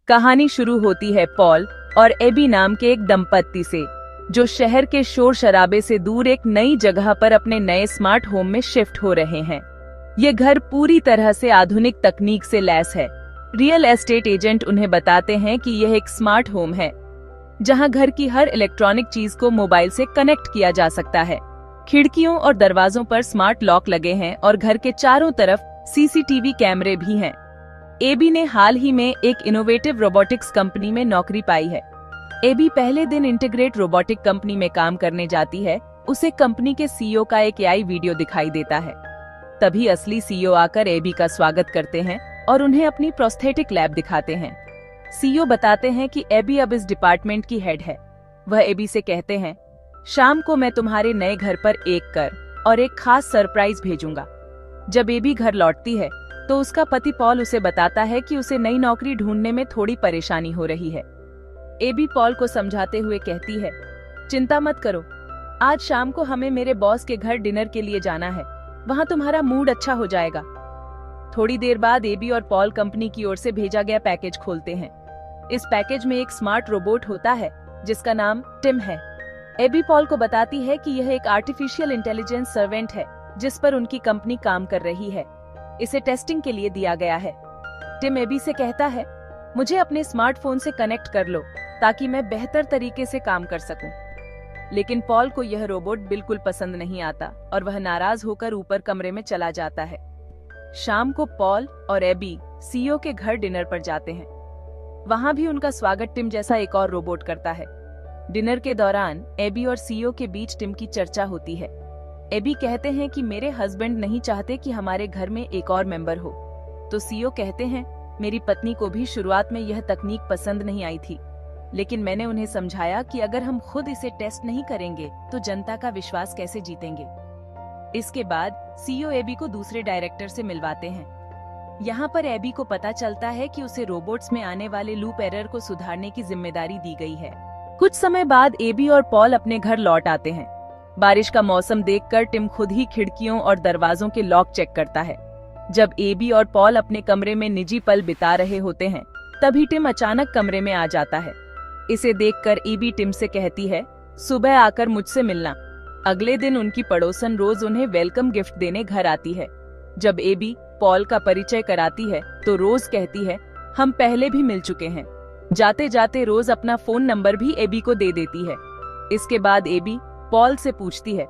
कहानी शुरू होती है पॉल और एबी नाम के एक दंपत्ति से, जो शहर के शोर शराबे से दूर एक नई जगह पर अपने नए स्मार्ट होम में शिफ्ट हो रहे हैं। ये घर पूरी तरह से आधुनिक तकनीक से लैस है। रियल एस्टेट एजेंट उन्हें बताते हैं कि यह एक स्मार्ट होम है, जहां घर की हर इलेक्ट्रॉनिक चीज को मोबाइल से कनेक्ट किया जा सकता है। खिड़कियों और दरवाजों पर स्मार्ट लॉक लगे हैं और घर के चारों तरफ सीसीटीवी कैमरे भी हैं। एबी ने हाल ही में एक इनोवेटिव रोबोटिक्स कंपनी में नौकरी पाई है। एबी पहले दिन इंटीग्रेट रोबोटिक कंपनी में काम करने जाती है। उसे कंपनी के सीईओ का एक एआई वीडियो दिखाई देता है। तभी असली सीईओ आकर एबी का स्वागत करते हैं और उन्हें अपनी प्रोस्थेटिक लैब दिखाते हैं। सीईओ बताते हैं कि एबी अब इस डिपार्टमेंट की हेड है। वह एबी से कहते हैं, शाम को मैं तुम्हारे नए घर पर एक कर और एक खास सरप्राइज भेजूंगा। जब एबी घर लौटती है तो उसका पति पॉल उसे बताता है कि उसे नई नौकरी ढूंढने में थोड़ी परेशानी हो रही है। एबी पॉल को समझाते हुए कहती है, चिंता मत करो, आज शाम को हमें मेरे बॉस के घर डिनर के लिए जाना है। वहां तुम्हारा मूड अच्छा हो जाएगा। थोड़ी देर बाद एबी और पॉल कंपनी की ओर से भेजा गया पैकेज खोलते हैं। इस पैकेज में एक स्मार्ट रोबोट होता है जिसका नाम टिम है। एबी पॉल को बताती है कि यह एक आर्टिफिशियल इंटेलिजेंस सर्वेंट है जिस पर उनकी कंपनी काम कर रही है। इसे टेस्टिंग के लिए दिया गया है। टिम एबी से कहता है, मुझे अपने स्मार्टफोन से कनेक्ट कर लो ताकि मैं बेहतर तरीके से काम कर सकूं। लेकिन पॉल को यह रोबोट बिल्कुल पसंद नहीं आता और वह नाराज होकर ऊपर कमरे में चला जाता है। शाम को पॉल और एबी सीईओ के घर डिनर पर जाते हैं। वहां भी उनका स्वागत टिम जैसा एक और रोबोट करता है। डिनर के दौरान एबी और सीईओ के बीच टिम की चर्चा होती है। एबी कहते हैं कि मेरे हस्बैंड नहीं चाहते कि हमारे घर में एक और मेंबर हो। तो सीईओ कहते हैं, मेरी पत्नी को भी शुरुआत में यह तकनीक पसंद नहीं आई थी, लेकिन मैंने उन्हें समझाया कि अगर हम खुद इसे टेस्ट नहीं करेंगे तो जनता का विश्वास कैसे जीतेंगे। इसके बाद सीईओ एबी को दूसरे डायरेक्टर से मिलवाते हैं। यहाँ पर एबी को पता चलता है कि उसे रोबोट्स में आने वाले लूप एरर को सुधारने की जिम्मेदारी दी गई है। कुछ समय बाद एबी और पॉल अपने घर लौट आते हैं। बारिश का मौसम देखकर टिम खुद ही खिड़कियों और दरवाजों के लॉक चेक करता है। जब एबी और पॉल अपने कमरे में निजी पल बिता रहे होते हैं, तभी टिम अचानक कमरे में आ जाता है। इसे देखकर एबी टिम से कहती है, सुबह आकर मुझसे मिलना। अगले दिन उनकी पड़ोसन रोज उन्हें वेलकम गिफ्ट देने घर आती है। जब एबी पॉल का परिचय कराती है तो रोज कहती है, हम पहले भी मिल चुके हैं। जाते जाते रोज अपना फोन नंबर भी एबी को दे देती है। इसके बाद एबी पॉल से पूछती है,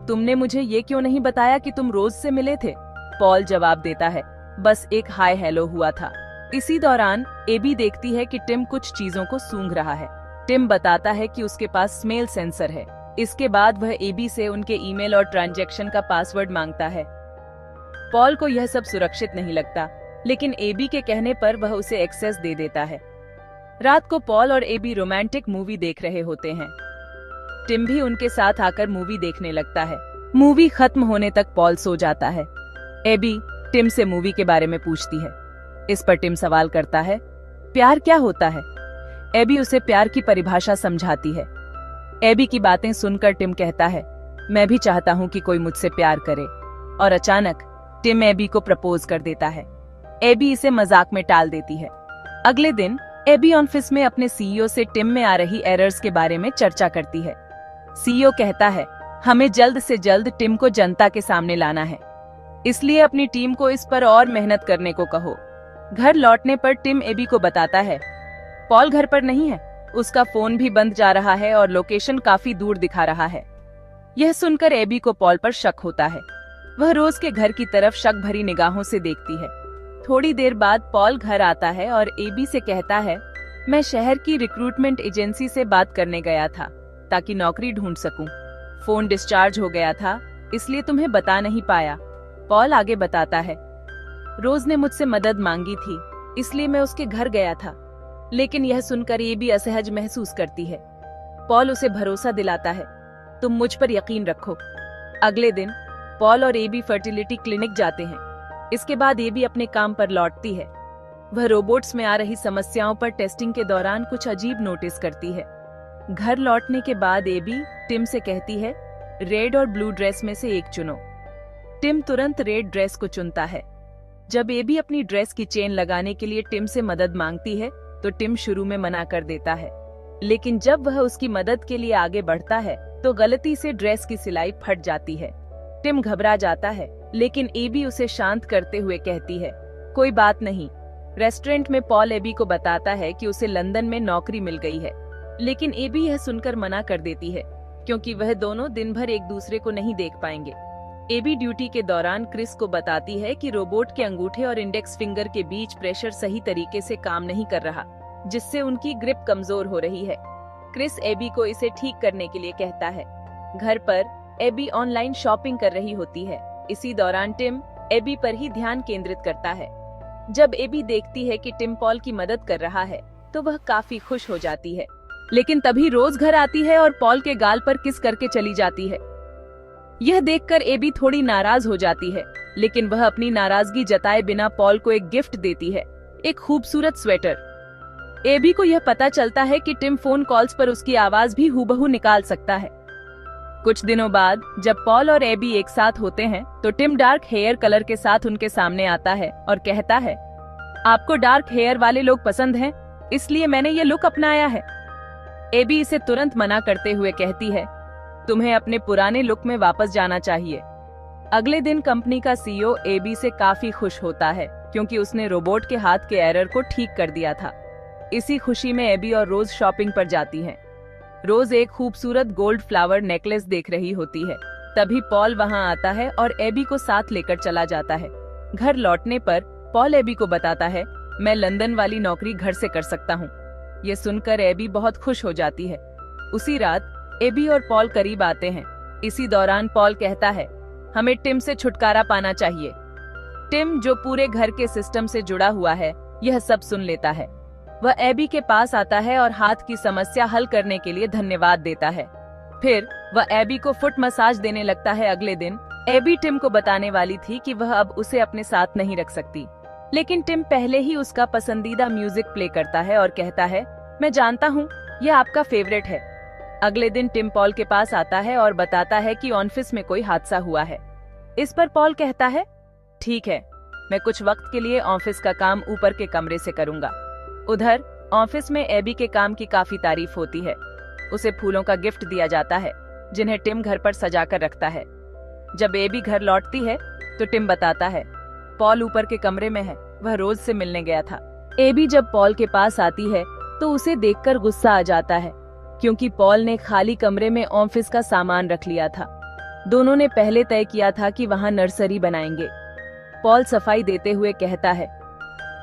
तुमने मुझे ये क्यों नहीं बताया कि तुम रोज से मिले थे? पॉल जवाब देता है, बस एक हाय हेलो हुआ था। इसी दौरान एबी देखती है कि टिम कुछ चीजों को सूंघ रहा है। टिम बताता है कि उसके पास स्मेल सेंसर है। इसके बाद वह एबी से उनके ईमेल और ट्रांजैक्शन का पासवर्ड मांगता है। पॉल को यह सब सुरक्षित नहीं लगता, लेकिन एबी के कहने पर वह उसे एक्सेस दे देता है। रात को पॉल और एबी रोमांटिक मूवी देख रहे होते हैं। टिम भी उनके साथ आकर मूवी देखने लगता है। मूवी खत्म होने तक पॉल सो जाता है। एबी टिम से मूवी के बारे में पूछती है। इस पर टिम सवाल करता है, प्यार क्या होता है? एबी उसे प्यार की परिभाषा समझाती है। एबी की बातें सुनकर टिम कहता है, मैं भी चाहता हूँ कि कोई मुझसे प्यार करे। और अचानक टिम एबी को प्रपोज कर देता है। एबी इसे मजाक में टाल देती है। अगले दिन एबी ऑफिस में अपने सीईओ से टिम में आ रही एरर्स के बारे में चर्चा करती है। सीईओ कहता है, हमें जल्द से जल्द टिम को जनता के सामने लाना है, इसलिए अपनी टीम को इस पर और मेहनत करने को कहो। घर लौटने पर टिम एबी को बताता है, पॉल घर पर नहीं है, उसका फोन भी बंद जा रहा है और लोकेशन काफी दूर दिखा रहा है। यह सुनकर एबी को पॉल पर शक होता है। वह रोज के घर की तरफ शक भरी निगाहों से देखती है। थोड़ी देर बाद पॉल घर आता है और एबी से कहता है, मैं शहर की रिक्रूटमेंट एजेंसी से बात करने गया था ताकि नौकरी ढूंढ सकूं। फोन डिस्चार्ज हो गया था, इसलिए तुम्हें बता नहीं पाया। पॉल आगे बताता है, रोज ने मुझसे मदद मांगी थी, इसलिए मैं उसके घर गया था। लेकिन यह सुनकर एबी असहज महसूस करती है। पॉल उसे भरोसा दिलाता है, तुम मुझ पर यकीन रखो। अगले दिन पॉल और एबी फर्टिलिटी क्लिनिक जाते हैं। इसके बाद एबी अपने काम पर लौटती है। वह रोबोट्स में आ रही समस्याओं पर टेस्टिंग के दौरान कुछ अजीब नोटिस करती है। घर लौटने के बाद एबी टिम से कहती है, रेड और ब्लू ड्रेस में से एक चुनो। टिम तुरंत रेड ड्रेस को चुनता है। जब एबी अपनी ड्रेस की चेन लगाने के लिए टिम से मदद मांगती है तो टिम शुरू में मना कर देता है, लेकिन जब वह उसकी मदद के लिए आगे बढ़ता है तो गलती से ड्रेस की सिलाई फट जाती है। टिम घबरा जाता है, लेकिन एबी उसे शांत करते हुए कहती है, कोई बात नहीं। रेस्टोरेंट में पॉल एबी को बताता है कि उसे लंदन में नौकरी मिल गई है, लेकिन एबी यह सुनकर मना कर देती है क्योंकि वह दोनों दिन भर एक दूसरे को नहीं देख पाएंगे। एबी ड्यूटी के दौरान क्रिस को बताती है कि रोबोट के अंगूठे और इंडेक्स फिंगर के बीच प्रेशर सही तरीके से काम नहीं कर रहा, जिससे उनकी ग्रिप कमजोर हो रही है। क्रिस एबी को इसे ठीक करने के लिए कहता है। घर पर एबी ऑनलाइन शॉपिंग कर रही होती है। इसी दौरान टिम एबी पर ही ध्यान केंद्रित करता है। जब एबी देखती है कि टिम पॉल की मदद कर रहा है तो वह काफी खुश हो जाती है, लेकिन तभी रोज घर आती है और पॉल के गाल पर किस करके चली जाती है। यह देखकर एबी थोड़ी नाराज हो जाती है, लेकिन वह अपनी नाराजगी जताए बिना पॉल को एक गिफ्ट देती है, एक खूबसूरत स्वेटर। एबी को यह पता चलता है कि टिम फोन कॉल्स पर उसकी आवाज भी हूबहू निकाल सकता है। कुछ दिनों बाद जब पॉल और एबी एक साथ होते हैं तो टिम डार्क हेयर कलर के साथ उनके सामने आता है और कहता है, आपको डार्क हेयर वाले लोग पसंद हैं, इसलिए मैंने ये लुक अपनाया है। एबी इसे तुरंत मना करते हुए कहती है, तुम्हें अपने पुराने लुक में वापस जाना चाहिए। अगले दिन कंपनी का सीईओ एबी से काफी खुश होता है क्योंकि उसने रोबोट के हाथ के एरर को ठीक कर दिया था। इसी खुशी में एबी और रोज शॉपिंग पर जाती हैं। रोज एक खूबसूरत गोल्ड फ्लावर नेकलेस देख रही होती है। तभी पॉल वहां आता है और एबी को साथ लेकर चला जाता है। घर लौटने पर पॉल एबी को बताता है, मैं लंदन वाली नौकरी घर से कर सकता हूँ। ये सुनकर एबी बहुत खुश हो जाती है। उसी रात एबी और पॉल करीब आते हैं। इसी दौरान पॉल कहता है, हमें टिम से छुटकारा पाना चाहिए। टिम, जो पूरे घर के सिस्टम से जुड़ा हुआ है, यह सब सुन लेता है। वह एबी के पास आता है और हाथ की समस्या हल करने के लिए धन्यवाद देता है। फिर वह एबी को फुट मसाज देने लगता है। अगले दिन एबी टिम को बताने वाली थी कि वह अब उसे अपने साथ नहीं रख सकती, लेकिन टिम पहले ही उसका पसंदीदा म्यूजिक प्ले करता है और कहता है, मैं जानता हूँ यह आपका फेवरेट है। अगले दिन टिम पॉल के पास आता है और बताता है कि ऑफिस में कोई हादसा हुआ है। इस पर पॉल कहता है, ठीक है, मैं कुछ वक्त के लिए ऑफिस का काम ऊपर के कमरे से करूंगा। उधर ऑफिस में एबी के काम की काफी तारीफ होती है। उसे फूलों का गिफ्ट दिया जाता है जिन्हें टिम घर पर सजा कर रखता है। जब एबी घर लौटती है तो टिम बताता है, पॉल ऊपर के कमरे में है, वह रोज से मिलने गया था। एबी जब पॉल के पास आती है तो उसे देखकर गुस्सा आ जाता है क्योंकि पॉल ने खाली कमरे में ऑफिस का सामान रख लिया था। दोनों ने पहले तय किया था कि वहां नर्सरी बनाएंगे। पॉल सफाई देते हुए कहता है,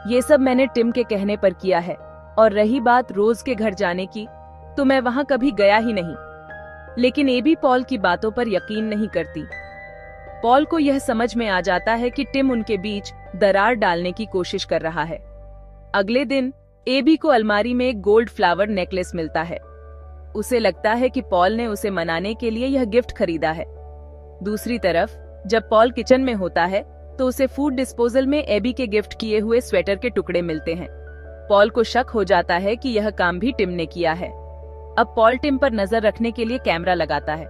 ये सब मैंने टिम के कहने पर किया है, और रही बात रोज के घर जाने की, तो मैं वहां कभी गया ही नहीं। लेकिन एबी पॉल की बातों पर यकीन नहीं करती। पॉल को यह समझ में आ जाता है कि टिम उनके बीच दरार डालने की कोशिश कर रहा है। अगले दिन एबी को अलमारी में एक गोल्ड फ्लावर नेकलेस मिलता है। उसे लगता है कि पॉल ने उसे मनाने के लिए यह गिफ्ट खरीदा है। दूसरी तरफ जब पॉल किचन में होता है तो उसे फूड डिस्पोजल में एबी के गिफ्ट किए हुए स्वेटर के टुकड़े मिलते हैं। पॉल को शक हो जाता है कि यह काम भी टिम ने किया है। अब पॉल टिम पर नजर रखने के लिए कैमरा लगाता है।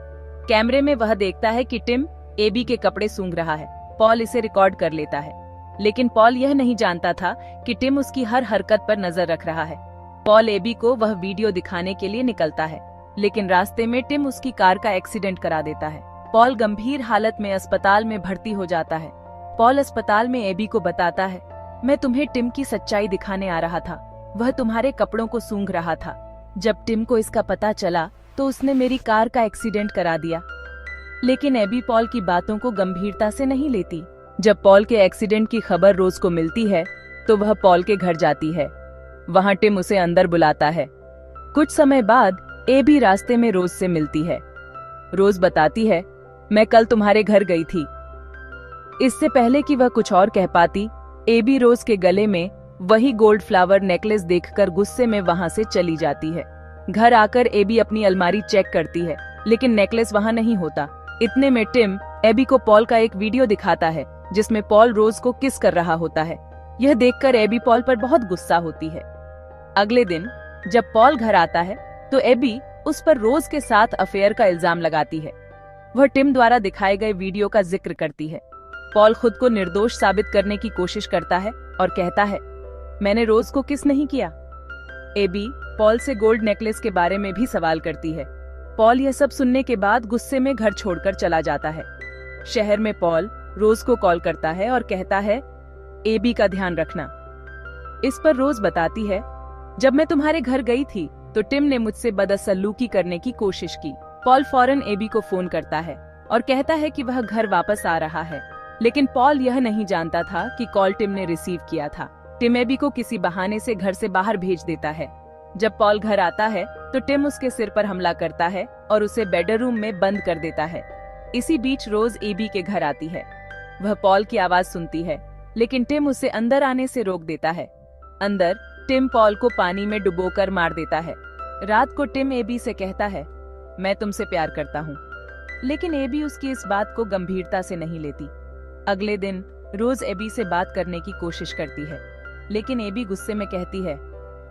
कैमरे में वह देखता है कि टिम एबी के कपड़े सूंघ रहा है। पॉल इसे रिकॉर्ड कर लेता है, लेकिन पॉल यह नहीं जानता था कि टिम उसकी हर हरकत पर नजर रख रहा है। पॉल एबी को वह वीडियो दिखाने के लिए निकलता है, लेकिन रास्ते में टिम उसकी कार का एक्सीडेंट करा देता है। पॉल गंभीर हालत में अस्पताल में भर्ती हो जाता है। पॉल अस्पताल में एबी को बताता है, मैं तुम्हें टिम की सच्चाई दिखाने आ रहा था, वह तुम्हारे कपड़ों को सूंघ रहा था। जब टिम को इसका पता चला तो उसने मेरी कार का एक्सीडेंट करा दिया। लेकिन एबी पॉल की बातों को गंभीरता से नहीं लेती। जब पॉल के एक्सीडेंट की खबर रोज को मिलती है तो वह पॉल के घर जाती है। वहां टिम उसे अंदर बुलाता है। कुछ समय बाद एबी रास्ते में रोज से मिलती है। रोज बताती है, मैं कल तुम्हारे घर गई थी। इससे पहले कि वह कुछ और कह पाती, एबी रोज के गले में वही गोल्ड फ्लावर नेकलेस देखकर गुस्से में वहां से चली जाती है। घर आकर एबी अपनी अलमारी चेक करती है, लेकिन नेकलेस वहां नहीं होता। इतने में टिम एबी को पॉल का एक वीडियो दिखाता है जिसमें पॉल रोज को किस कर रहा होता है। यह देखकर एबी पॉल पर बहुत गुस्सा होती है। अगले दिन जब पॉल घर आता है तो एबी उस पर रोज के साथ अफेयर का इल्जाम लगाती है। वह टिम द्वारा दिखाए गए वीडियो का जिक्र करती है। पॉल खुद को निर्दोष साबित करने की कोशिश करता है और कहता है, मैंने रोज को किस नहीं किया। एबी पॉल से गोल्ड नेकलेस के बारे में भी सवाल करती है। पॉल यह सब सुनने के बाद गुस्से में घर छोड़कर चला जाता है। शहर में पॉल रोज को कॉल करता है और कहता है, एबी का ध्यान रखना। इस पर रोज बताती है, जब मैं तुम्हारे घर गई थी तो टिम ने मुझसे बदसलूकी करने की कोशिश की। पॉल फौरन एबी को फोन करता है और कहता है कि वह घर वापस आ रहा है, लेकिन पॉल यह नहीं जानता था कि कॉल टिम ने रिसीव किया था। टिम एबी को किसी बहाने से घर से बाहर भेज देता है। जब पॉल घर आता है तो टिम उसके सिर पर हमला करता है और उसे बेडरूम में बंद कर देता है। इसी बीच रोज एबी के घर आती है। वह पॉल की आवाज सुनती है, लेकिन टिम उसे अंदर आने से रोक देता है। अंदर टिम पॉल को पानी में डुबोकर मार देता है। रात को टिम एबी से कहता है, मैं तुमसे प्यार करता हूँ, लेकिन एबी उसकी इस बात को गंभीरता से नहीं लेती। अगले दिन रोज एबी से बात करने की कोशिश करती है, लेकिन एबी गुस्से में कहती है,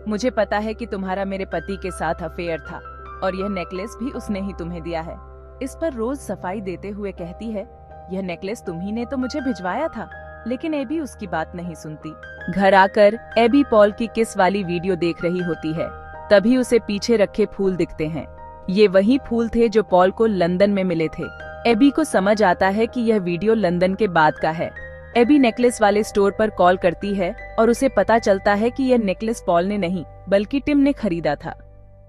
मुझे पता है कि तुम्हारा मेरे पति के साथ अफेयर था और यह नेकलेस भी उसने ही तुम्हें दिया है। इस पर रोज सफाई देते हुए कहती है, यह नेकलेस तुम्ही ने तो मुझे भिजवाया था, लेकिन एबी उसकी बात नहीं सुनती। घर आकर एबी पॉल की किस वाली वीडियो देख रही होती है। तभी उसे पीछे रखे फूल दिखते हैं। ये वही फूल थे जो पॉल को लंदन में मिले थे। एबी को समझ आता है कि यह वीडियो लंदन के बाद का है। एबी नेकलेस वाले स्टोर पर कॉल करती है और उसे पता चलता है कि यह नेकलेस पॉल ने नहीं बल्कि टिम ने खरीदा था।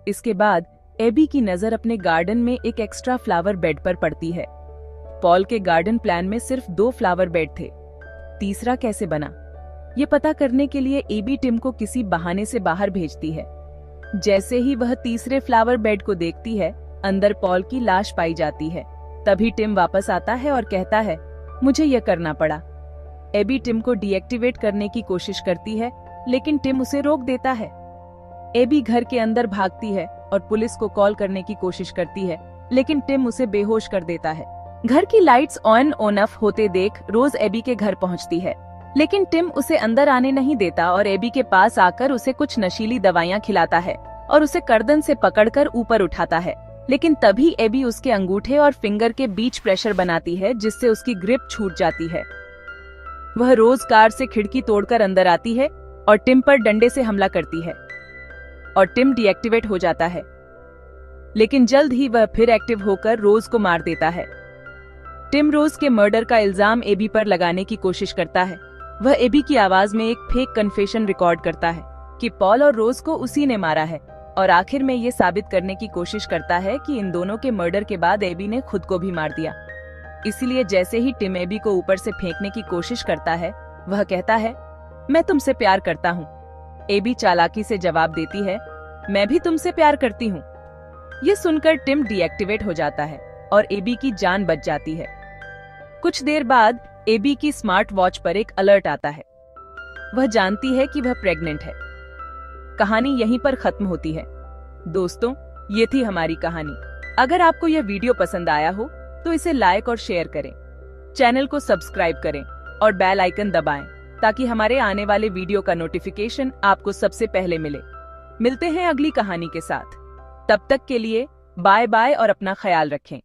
इसके बाद एबी की नजर अपने गार्डन में एक एक्स्ट्रा फ्लावर बेड पर पड़ती है। पॉल के गार्डन प्लान में सिर्फ 2 फ्लावर बेड थे, तीसरा कैसे बना? ये पता करने के लिए एबी टिम को किसी बहाने से बाहर भेजती है। जैसे ही वह तीसरे फ्लावर बेड को देखती है, अंदर पॉल की लाश पाई जाती है। तभी टिम वापस आता है और कहता है, मुझे यह करना पड़ा। एबी टिम को डीएक्टिवेट करने की कोशिश करती है, लेकिन टिम उसे रोक देता है। एबी घर के अंदर भागती है और पुलिस को कॉल करने की कोशिश करती है, लेकिन टिम उसे बेहोश कर देता है। घर की लाइट्स ऑन ऑफ होते देख रोज एबी के घर पहुंचती है, लेकिन टिम उसे अंदर आने नहीं देता और एबी के पास आकर उसे कुछ नशीली दवाइयां खिलाता है और उसे गर्दन से पकड़कर ऊपर उठाता है। लेकिन तभी एबी उसके अंगूठे और फिंगर के बीच प्रेशर बनाती है, जिससे उसकी ग्रिप छूट जाती है। वह रोज कार से खिड़की तोड़कर अंदर आती है और टिम पर डंडे से हमला करती है और टिम डीएक्टिवेट हो जाता है। लेकिन जल्द ही वह फिर एक्टिव होकर रोज को मार देता है। टिम रोज के मर्डर का इल्जाम एबी पर लगाने की कोशिश करता है। वह एबी की आवाज में एक फेक कन्फेशन रिकॉर्ड करता है कि पॉल और रोज को उसी ने मारा है, और आखिर में ये साबित करने की कोशिश करता है कि इन दोनों के मर्डर के बाद एबी ने खुद को भी मार दिया। इसलिए जैसे ही टिम एबी को ऊपर से फेंकने की कोशिश करता है, वह कहता है, मैं तुमसे प्यार करता हूँ। एबी चालाकी से जवाब देती है, मैं भी तुमसे प्यार करती हूँ। ये सुनकर टिम डीएक्टिवेट हो जाता है और एबी की जान बच जाती है। कुछ देर बाद एबी की स्मार्ट वॉच पर एक अलर्ट आता है। वह जानती है कि वह प्रेग्नेंट है। कहानी यहीं पर खत्म होती है। दोस्तों, ये थी हमारी कहानी। अगर आपको यह वीडियो पसंद आया हो तो इसे लाइक और शेयर करें, चैनल को सब्सक्राइब करें और बेल आइकन दबाएं ताकि हमारे आने वाले वीडियो का नोटिफिकेशन आपको सबसे पहले मिले। मिलते हैं अगली कहानी के साथ। तब तक के लिए बाय बाय और अपना ख्याल रखें।